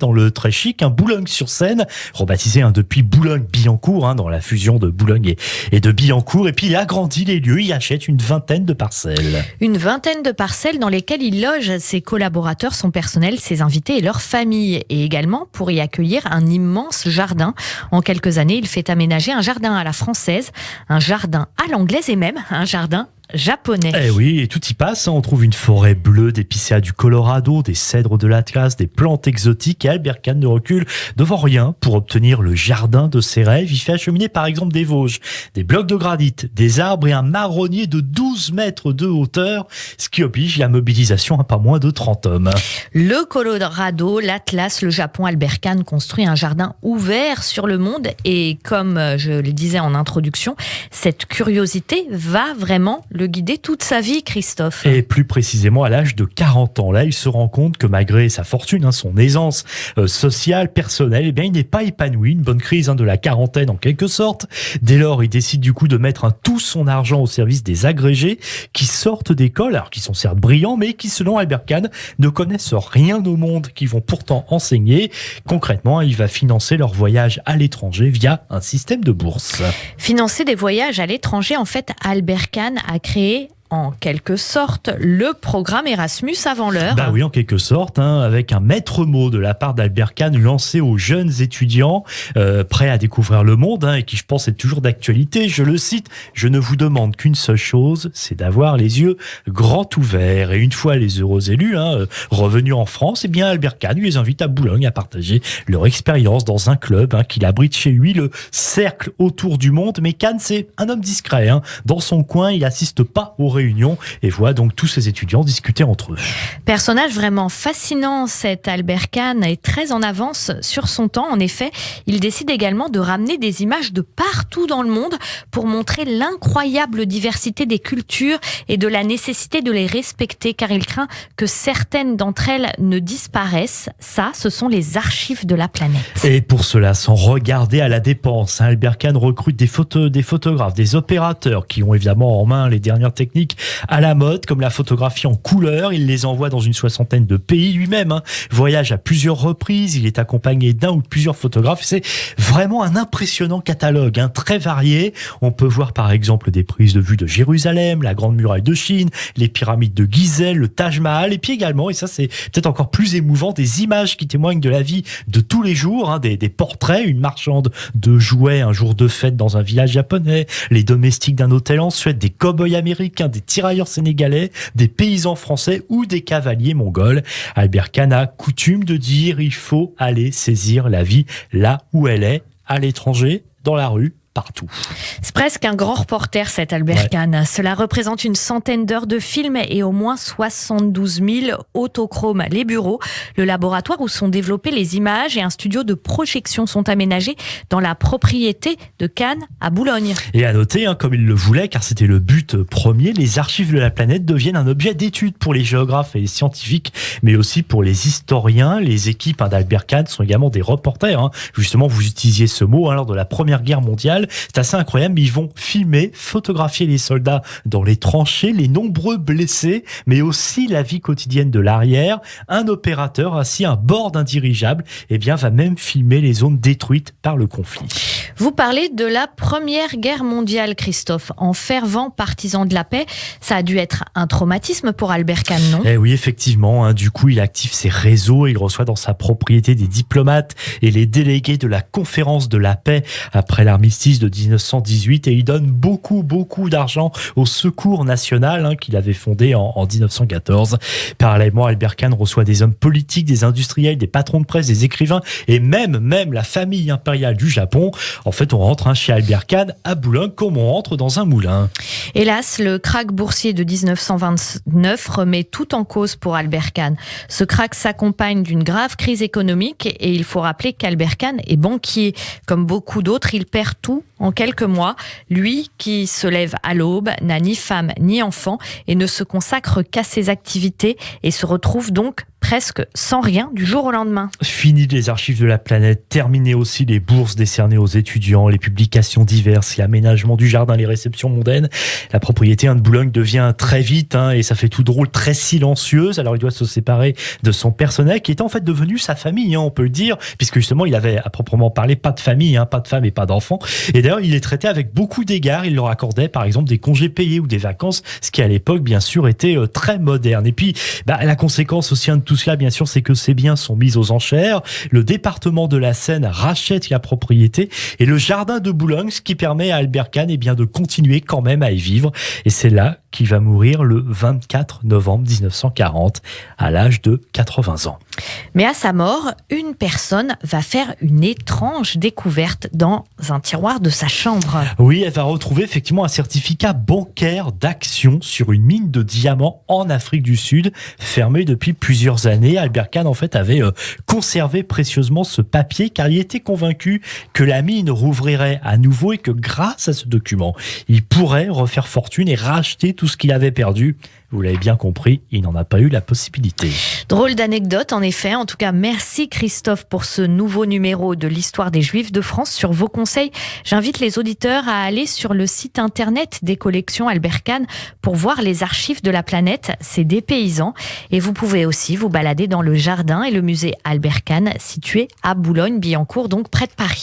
dans le très chic, Boulogne-sur-Seine, rebaptisé depuis Boulogne-Billancourt, dans la fusion de Boulogne et de Billancourt. Et puis il agrandit les lieux, il achète une vingtaine de parcelles. Une vingtaine de parcelles dans lesquelles il loge ses collaborateurs, son personnel, ses invités et leurs familles. Et également pour y accueillir un immense jardin. En quelques années, il fait aménager un jardin à la française, un jardin à l'anglaise et même un jardin japonais. Eh oui, et tout y passe. On trouve une forêt bleue, des épicéas du Colorado, des cèdres de l'Atlas, des plantes exotiques. Et Albert Kahn ne recule devant rien pour obtenir le jardin de ses rêves. Il fait acheminer par exemple des Vosges, des blocs de granit, des arbres et un marronnier de 12 mètres de hauteur, ce qui oblige la mobilisation à pas moins de 30 hommes. Le Colorado, l'Atlas, le Japon, Albert Kahn construit un jardin ouvert sur le monde. Et comme je le disais en introduction, cette curiosité va vraiment le guider toute sa vie, Christophe. Et plus précisément à l'âge de 40 ans. Là, il se rend compte que malgré sa fortune, son aisance sociale, personnelle, il n'est pas épanoui. Une bonne crise de la quarantaine en quelque sorte. Dès lors, il décide du coup de mettre tout son argent au service des agrégés qui sortent d'école, alors qui sont certes brillants, mais qui, selon Albert Kahn, ne connaissent rien au monde, qui vont pourtant enseigner. Concrètement, il va financer leur voyage à l'étranger via un système de bourse. Financer des voyages à l'étranger, en fait, Albert Kahn a créé en quelque sorte le programme Erasmus avant l'heure. Bah oui, en quelque sorte, avec un maître mot de la part d'Albert Kahn lancé aux jeunes étudiants prêts à découvrir le monde et qui, je pense, est toujours d'actualité. Je le cite: je ne vous demande qu'une seule chose, c'est d'avoir les yeux grands ouverts. Et une fois les heureux élus revenus en France, Albert Kahn les invite à Boulogne à partager leur expérience dans un club qu'il abrite chez lui, le Cercle autour du monde. Mais Kahn, c'est un homme discret. Dans son coin, il n'assiste pas aux réunions et voit donc tous ces étudiants discuter entre eux. Personnage vraiment fascinant, cet Albert Kahn est très en avance sur son temps. En effet, il décide également de ramener des images de partout dans le monde pour montrer l'incroyable diversité des cultures et de la nécessité de les respecter, car il craint que certaines d'entre elles ne disparaissent. Ça, ce sont les archives de la planète. Et pour cela, sans regarder à la dépense, Albert Kahn recrute des photographes, des opérateurs qui ont évidemment en main les dernières techniques à la mode, comme la photographie en couleur. Il les envoie dans une soixantaine de pays lui-même. Voyage à plusieurs reprises. Il est accompagné d'un ou de plusieurs photographes. C'est vraiment un impressionnant catalogue, très varié. On peut voir par exemple des prises de vue de Jérusalem, la Grande Muraille de Chine, les pyramides de Gizeh, le Taj Mahal, et puis également, et ça c'est peut-être encore plus émouvant, des images qui témoignent de la vie de tous les jours, des portraits, une marchande de jouets un jour de fête dans un village japonais, les domestiques d'un hôtel en Suède, des cow-boys américains, des tirailleurs sénégalais, des paysans français ou des cavaliers mongols. Albert Kahn a coutume de dire: il faut aller saisir la vie là où elle est, à l'étranger, dans la rue, partout. C'est presque un grand reporter, cet Albert Kahn. Cela représente une centaine d'heures de films et au moins 72 000 autochromes. Les bureaux, le laboratoire où sont développées les images et un studio de projection sont aménagés dans la propriété de Kahn à Boulogne. Et à noter, comme il le voulait, car c'était le but premier, les archives de la planète deviennent un objet d'étude pour les géographes et les scientifiques, mais aussi pour les historiens. Les équipes d'Albert Kahn sont également des reporters. Justement, vous utilisiez ce mot lors de la Première Guerre mondiale. C'est assez incroyable, mais ils vont filmer, photographier les soldats dans les tranchées, les nombreux blessés, mais aussi la vie quotidienne de l'arrière. Un opérateur assis à bord d'un dirigeable va même filmer les zones détruites par le conflit. Vous parlez de la Première Guerre mondiale, Christophe. En fervent partisan de la paix, ça a dû être un traumatisme pour Albert Kahn, non ? Eh oui, effectivement. Du coup, il active ses réseaux, il reçoit dans sa propriété des diplomates et les délégués de la conférence de la paix après l'armistice de 1918, et il donne beaucoup d'argent au Secours national qu'il avait fondé en 1914. Parallèlement, Albert Kahn reçoit des hommes politiques, des industriels, des patrons de presse, des écrivains et même la famille impériale du Japon. En fait, on rentre chez Albert Kahn à Boulogne comme on rentre dans un moulin. Hélas, le krach boursier de 1929 remet tout en cause pour Albert Kahn. Ce krach s'accompagne d'une grave crise économique et il faut rappeler qu'Albert Kahn est banquier. Comme beaucoup d'autres, il perd tout en quelques mois. Lui qui se lève à l'aube, n'a ni femme ni enfant et ne se consacre qu'à ses activités et se retrouve donc presque sans rien du jour au lendemain. Fini les archives de la planète, terminé aussi les bourses décernées aux étudiants, les publications diverses, l'aménagement du jardin, les réceptions mondaines. La propriété de Boulogne devient très vite, et ça fait tout drôle, très silencieuse. Alors il doit se séparer de son personnel qui est en fait devenu sa famille, on peut le dire, puisque justement il avait à proprement parler pas de famille, pas de femme et pas d'enfants. Et d'ailleurs il est traité avec beaucoup d'égards. Il leur accordait par exemple des congés payés ou des vacances, ce qui à l'époque bien sûr était très moderne. Et puis la conséquence aussi de tout cela, bien sûr, c'est que ces biens sont mis aux enchères. Le département de la Seine rachète la propriété et le jardin de Boulogne, ce qui permet à Albert Kahn de continuer quand même à y vivre. Et c'est là qu'il va mourir le 24 novembre 1940 à l'âge de 80 ans. Mais à sa mort, une personne va faire une étrange découverte dans un tiroir de sa chambre. Oui, elle va retrouver effectivement un certificat bancaire d'action sur une mine de diamants en Afrique du Sud, fermée depuis plusieurs années. Albert Kahn, en fait, avait conservé précieusement ce papier car il était convaincu que la mine rouvrirait à nouveau et que grâce à ce document, il pourrait refaire fortune et racheter tout ce qu'il avait perdu. Vous l'avez bien compris, il n'en a pas eu la possibilité. Drôle d'anecdote, en effet. En tout cas, merci Christophe pour ce nouveau numéro de l'histoire des Juifs de France. Sur vos conseils, j'invite les auditeurs à aller sur le site internet des collections Albert Kahn pour voir les archives de la planète. C'est dépaysant. Et vous pouvez aussi vous balader dans le jardin et le musée Albert Kahn, situé à Boulogne-Billancourt, donc près de Paris.